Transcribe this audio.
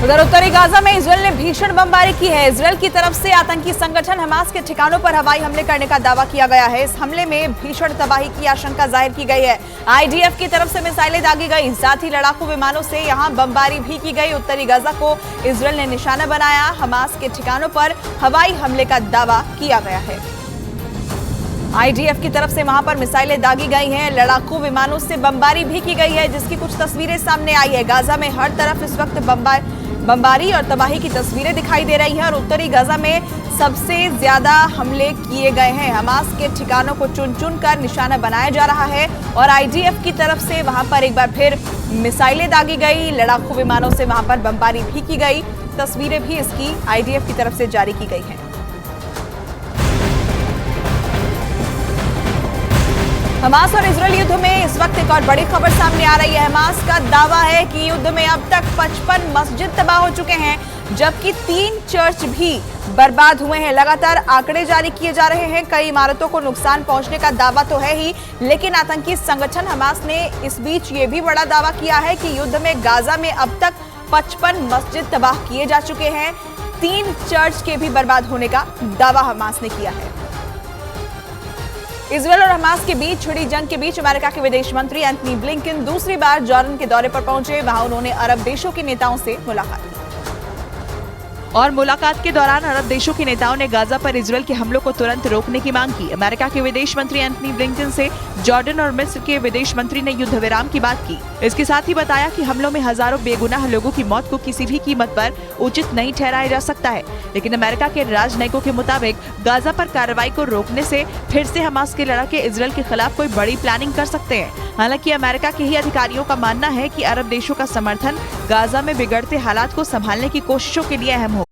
उधर उत्तरी गाजा में इजरायल ने भीषण बमबारी की है। इजरायल की तरफ से आतंकी संगठन हमास के ठिकानों पर हवाई हमले करने का दावा किया गया है। इस हमले में भीषण तबाही की आशंका जाहिर की गई है। आईडीएफ की तरफ से मिसाइलें दागी गई, साथ ही लड़ाकू विमानों से यहां बमबारी भी की गई। उत्तरी गाजा को इजरायल ने निशाना बनाया। हमास के ठिकानों पर हवाई हमले का दावा किया गया है। आईडीएफ की तरफ से वहां पर मिसाइलें दागी गई हैं, लड़ाकू विमानों से बमबारी भी की गई है, जिसकी कुछ तस्वीरें सामने आई है। गाजा में हर तरफ इस वक्त बमबारी और तबाही की तस्वीरें दिखाई दे रही हैं और उत्तरी गाजा में सबसे ज्यादा हमले किए गए हैं। हमास के ठिकानों को चुन चुन कर निशाना बनाया जा रहा है और आईडीएफ की तरफ से वहां पर एक बार फिर मिसाइलें दागी गई, लड़ाकू विमानों से वहां पर बमबारी भी की गई। तस्वीरें भी इसकी आईडीएफ की तरफ से जारी की गई हैं। हमास और इजरायल युद्ध में इस वक्त एक और बड़ी खबर सामने आ रही है। हमास का दावा है कि युद्ध में अब तक 55 मस्जिद तबाह हो चुके हैं, जबकि 3 चर्च भी बर्बाद हुए हैं। लगातार आंकड़े जारी किए जा रहे हैं। कई इमारतों को नुकसान पहुंचने का दावा तो है ही, लेकिन आतंकी संगठन हमास ने इस बीच ये भी बड़ा दावा किया है कि युद्ध में गाजा में अब तक 55 मस्जिद तबाह किए जा चुके हैं। 3 चर्च के भी बर्बाद होने का दावा हमास ने किया है। इजरायल और हमास के बीच छिड़ी जंग के बीच अमेरिका के विदेश मंत्री एंथनी ब्लिंकन दूसरी बार जॉर्डन के दौरे पर पहुंचे। वहां उन्होंने अरब देशों के नेताओं से मुलाकात की और मुलाकात के दौरान अरब देशों के नेताओं ने गाजा पर इजरायल के हमलों को तुरंत रोकने की मांग की। अमेरिका के विदेश मंत्री एंथनी ब्लिंकन से जॉर्डन और मिस्र के विदेश मंत्री ने युद्ध विराम की बात की। इसके साथ ही बताया कि हमलों में हजारों बेगुनाह लोगों की मौत को किसी भी कीमत पर उचित नहीं ठहराया जा सकता है, लेकिन अमेरिका के राजनयिकों के मुताबिक गाजा पर कार्रवाई को रोकने से फिर से हमास के लड़ाके इजरायल के खिलाफ कोई बड़ी प्लानिंग कर सकते हैं। हालांकि अमेरिका के ही अधिकारियों का मानना है कि अरब देशों का समर्थन गाजा में बिगड़ते हालात को संभालने की कोशिशों के लिए अहम होगा।